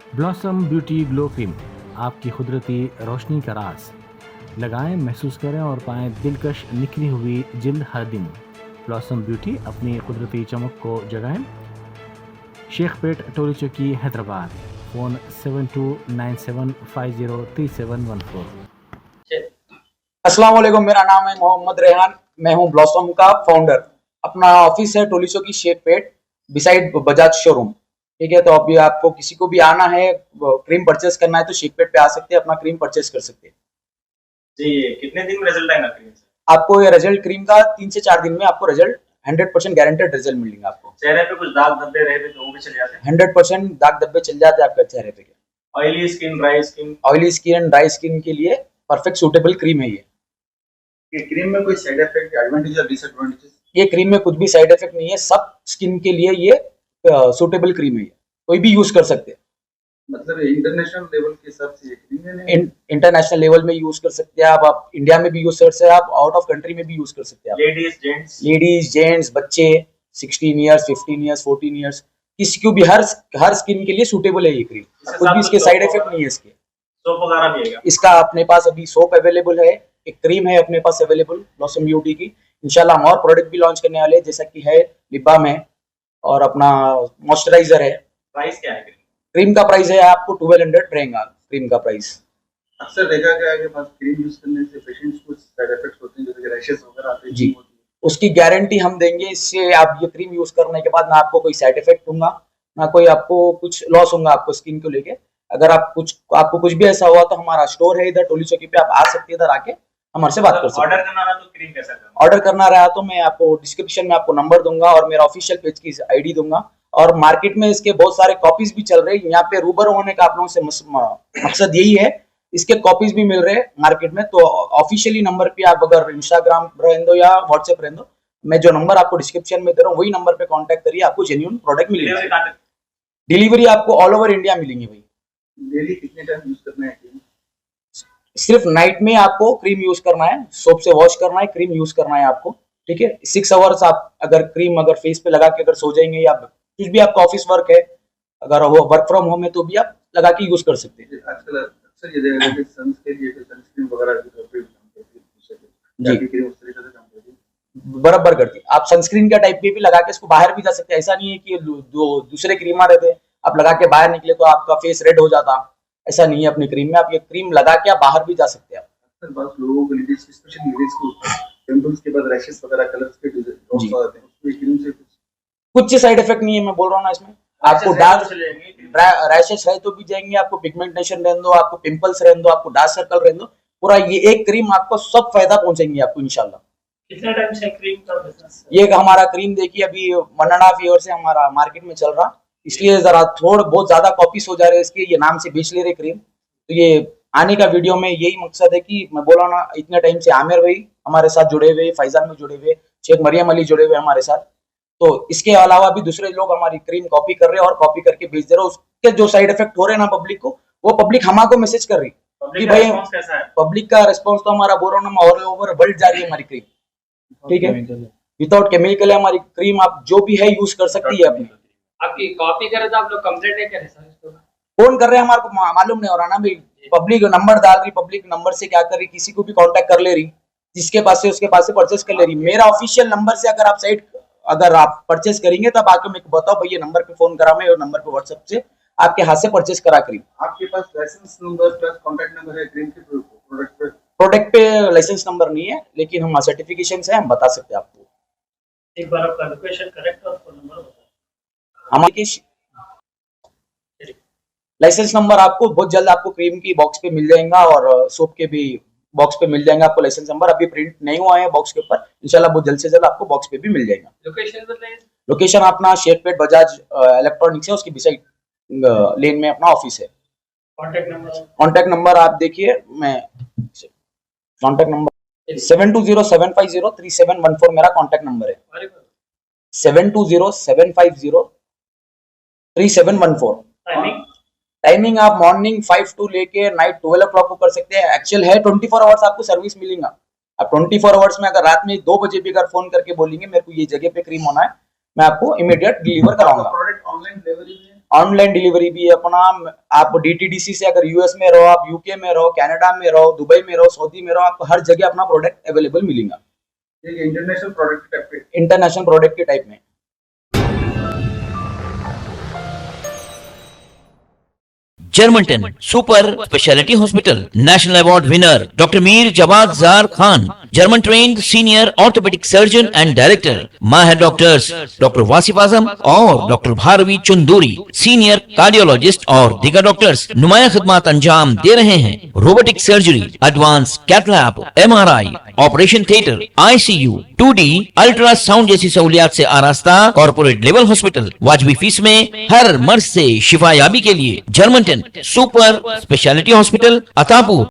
Blossom beauty glow cream, आपकी कुदरती रोशनी का राज। लगाएं, महसूस करें और पाएं दिलकश निखरी हुई जिल्द हर दिन। ब्लॉसम ब्यूटी अपनी कुदरती चमक को जगाएं। शेखपेट, टोली चौकी, हैदराबाद। फ़ोन 7297503714। अस्सलाम वालेकुम, मेरा नाम है मोहम्मद रेहान। मैं हूं ब्लॉसम का फाउंडर। अपना ऑफिस है टोली चौकी शेखपेट, बिसाइड बजाज शोरूम। ठीक है, तो अभी आपको किसी को भी आना है, क्रीम परचेस करना है तो शेखपेट पे आ सकते हैं, अपना क्रीम परचेस कर सकते हैं। जी, कितने दिन में रिजल्ट आएगा क्रीम से? आपको ये रिजल्ट क्रीम का 3 से 4 दिन में आपको रिजल्ट 100% गारंटेड रिजल्ट मिलेगा आपको। चेहरे पे कुछ दाग धब्बे रहे थे तो वो भी चले जाते हैं? 100% दाग धब्बे चल जाते हैं आपके चेहरे पे। Oily skin, dry skin? Oily skin, dry skin के लिए परफेक्ट सूटेबल क्रीम है ये। क्रीम में कोई साइड इफेक्ट, एडवांटेज और डिसएडवांटेजेस? ये क्रीम में कुछ भी साइड इफेक्ट नहीं है, सब स्किन के लिए ये सूटेबल क्रीम है। ये कोई भी यूज कर सकते हैं। मतलब इंटरनेशनल लेवल के हिसाब से ये क्रीम है? इंटरनेशनल लेवल में यूज कर सकते हैं आप इंडिया में भी यूज कर सकते हैं, आप आउट ऑफ कंट्री में भी यूज कर सकते हैं। लेडीज जेंट्स बच्चे 16 ईयर्स 15 ईयर्स 14 ईयर्स किसी को भी हर स्किन के लिए सूटेबल है ये क्रीम। कुछ भी इसके साइड इफेक्ट नहीं है। इसके सोप वगैरह भी है? इसका अपने पास अभी सोप अवेलेबल है, एक क्रीम है अपने पास अवेलेबल ब्लॉसम ब्यूटी की। इंशाल्लाह हम और प्रोडक्ट भी लॉन्च करने वाले हैं, जैसा कि है लिप बाम है और अपना मॉइस्चराइजर है। प्राइस क्या है क्रीम का प्राइस है आपको 1200 रहेगा क्रीम का प्राइस। अक्सर देखा गया है कि बस क्रीम यूज करने से पेशेंट्स को साइड इफेक्ट्स होते हैं, जैसे कि रैशेस वगैरह आते हैं जी, उसकी गारंटी हम देंगे। इससे आप ये क्रीम यूज करने के बाद ना आपको कोई साइड इफेक्ट होगा, ना कोई आपको कुछ लॉस होगा आपको स्किन को लेके। अगर आपको कुछ भी ऐसा हुआ तो हमारा स्टोर है इधर टोली चौकी पे, आप आ सकते हैं इधर आके हमारे से बात कर सकते हैं। ऑर्डर करना रहा तो क्रीम कैसा करना? ऑर्डर करना रहा तो मैं आपको डिस्क्रिप्शन में आपको नंबर दूंगा और मेरा ऑफिशियल पेज की आईडी दूंगा। और मार्केट में इसके बहुत सारे कॉपीज भी चल रहे हैं। यहाँ पे रूबरू होने का आप लोगों से मकसद यही है, इसके कॉपीज भी मिल रहे हैं मार्केट में। तो ऑफिशियली नंबर पे आप अगर इंस्टाग्राम रहने दो या व्हाट्सएप रहने दो, मैं जो नंबर आपको डिस्क्रिप्शन में दे रहा हूँ वही नंबर पे कांटेक्ट करिए, आपको जेन्युइन प्रोडक्ट मिलेगा। डिलीवरी आपको ऑल ओवर इंडिया मिलेंगे भाई। डेली कितने टाइम यूज करना है क्रीम? सिर्फ नाइट में आपको क्रीम यूज करना है, सोप से वॉश करना है, क्रीम यूज करना है आपको। ठीक है, 6 आवर्स आप अगर क्रीम अगर फेस पे लगा के अगर सो जाएंगे या कुछ भी आपका ऑफिस वर्क है, अगर वो वर्क फ्रॉम होम है तो भी आप लगा के यूज कर सकते हैं। आजकल अक्सर ये देखा कि सनस्क्रीन वगैरह की तरफ जी क्रीम उस तरीके से काम करती है? बराबर करती है। आप सनस्क्रीन का टाइप पे भी लगा के इसको बाहर भी जा सकते हैं। ऐसा नहीं है कि दूसरे क्रीम आ रहे थे आप लगा के बाहर निकले तो आपका फेस रेड हो जाता, ऐसा नहीं है। अपनी क्रीम में आप ये क्रीम लगा के आप बाहर भी जा सकते हैं। अक्सर बहुत लोगों को लेडीज स्पेशली लेडीज को पिंपल्स के बाद रैशेस वगैरह कलर्स के डॉट्स आ जाते हैं, उसमें क्रीम से कुछ साइड इफेक्ट नहीं है, मैं बोल रहा हूँ ना। इसमें आपको डार्क रैशेस है तो भी जाएंगे, आपको पिगमेंटेशन रहने दो, आपको पिंपल्स रहने दो, आपको डार्क सर्कल रहने दो, पूरा ये एक क्रीम आपको सब फायदा पहुंचेंगे आपको इंशाल्लाह। कितने टाइम से क्रीम का बिजनेस? ये हमारा क्रीम देखिए अभी 1.5 ईयर से हमारा मार्केट में चल रहा, इसलिए जरा थोड़ा बहुत ज्यादा कॉपीज हो जा रहे हैं इसके, ये नाम से बेच ले रहे क्रीम। तो ये आने का वीडियो में यही मकसद है कि मैं बोला ना, इतने टाइम से आमिर भाई हमारे साथ जुड़े हुए, फैजान में जुड़े हुए, शेख मरियम अली जुड़े हुए हमारे साथ। तो इसके अलावा भी दूसरे लोग हमारी क्रीम कॉपी कर रहे हैं और कॉपी करके बेच दे रहे हैं। उसके जो साइड इफेक्ट हो रहे हैं ना पब्लिक को, वो पब्लिक हमारे को मैसेज कर रही कि भाई पब्लिक का रिस्पॉन्स तो हमारा बोल रहा हूँ ऑल ओवर वर्ल्ड जा रही है हमारी क्रीम। ठीक है, विदाउट केमिकल है हमारी क्रीम, आप जो भी है यूज कर सकती है अपनी। आपकी कॉपी करे तो आप लोग कंप्लेंट नहीं करे सर इसको? फोन कर रहे हैं, हमारे को मालूम नहीं हो रहा ना भाई। पब्लिक नंबर डाल रही, पब्लिक नंबर से क्या कर रही, किसी को भी कांटेक्ट कर ले रही, जिसके पास से उसके पास से परचेस कर ले रही। मेरा ऑफिशियल नंबर से अगर आप परचेस करेंगे तब आके मेरे को बताओ भाई ये नंबर पे फोन करा, मैं और नंबर पे व्हाट्सएप से आपके हाथ से परचेस करा क्रीम। आपके पास license number plus contact number है क्रीम के प्रोडक्ट पे लाइसेंस नंबर नहीं है, लेकिन हम सर्टिफिकेशन है, हम बता सकते हैं आपको। एक बार आपका लोकेशन करेक्ट और फोन नंबर बताओ। हमारे लाइसेंस नंबर आपको बहुत जल्द आपको क्रीम की बॉक्स पे मिल जाएगा और सोप के भी बॉक्स पे मिल जाएगा आपको लाइसेंस नंबर। अभी प्रिंट नहीं हुआ है बॉक्स के ऊपर, इंशाल्लाह बहुत जल्द से जल्द आपको बॉक्स पे भी मिल जाएगा। लोकेशन बताइए। लोकेशन अपना शेखपेट बजाज इलेक्ट्रॉनिक्स है, उसकी बिसाइड लेन में अपना ऑफिस है। कॉन्टेक्ट नंबर आप देखिए, मैं कॉन्टेक्ट नंबर 7207503714 मेरा कॉन्टेक्ट नंबर है। 7207503714। टाइमिंग आप मॉर्निंग 5 to लेके नाइट 12 o'clock को कर सकते हैं। एक्चुअल है 24 आवर्स आपको सर्विस मिलेगा। आप 24 आवर्स में अगर रात में 2 बजे भी अगर फोन करके बोलेंगे मेरे को ये जगह पे क्रीम होना है, मैं आपको इमीडिएट डिलीवर कराऊंगा। प्रोडक्ट ऑनलाइन डिलीवरी में ऑनलाइन डिलीवरी भी है अपना। आप DTDC से अगर यूएस में रहो, आप यूके में रहो, कनाडा में रहो, दुबई में रहो, सऊदी में रहो, आपको हर जगह अपना प्रोडक्ट अवेलेबल मिलेगा। ये इंटरनेशनल प्रोडक्ट टाइप पे इंटरनेशनल प्रोडक्ट के टाइप में। जर्मनटन super speciality hospital, national award winner doctor Mir Jawad Jar Khan, German trained senior orthopaedic surgeon and director, माहिर डॉक्टर्स डॉक्टर वासिफ आजम और doctor Bharvi Chanduri, senior cardiologist और दीगर डॉक्टर्स नुमाया खिदमत अंजाम दे रहे हैं। Robotic surgery, advance cath lab, MRI, operation theatre, ICU, 2D ultrasound जैसी सहूलियात से आरास्ता कॉर्पोरेट लेवल हॉस्पिटल, वाजबी फीस में हर मर्ज से शिफायाबी के लिए Germanton super speciality hospital, Attapur.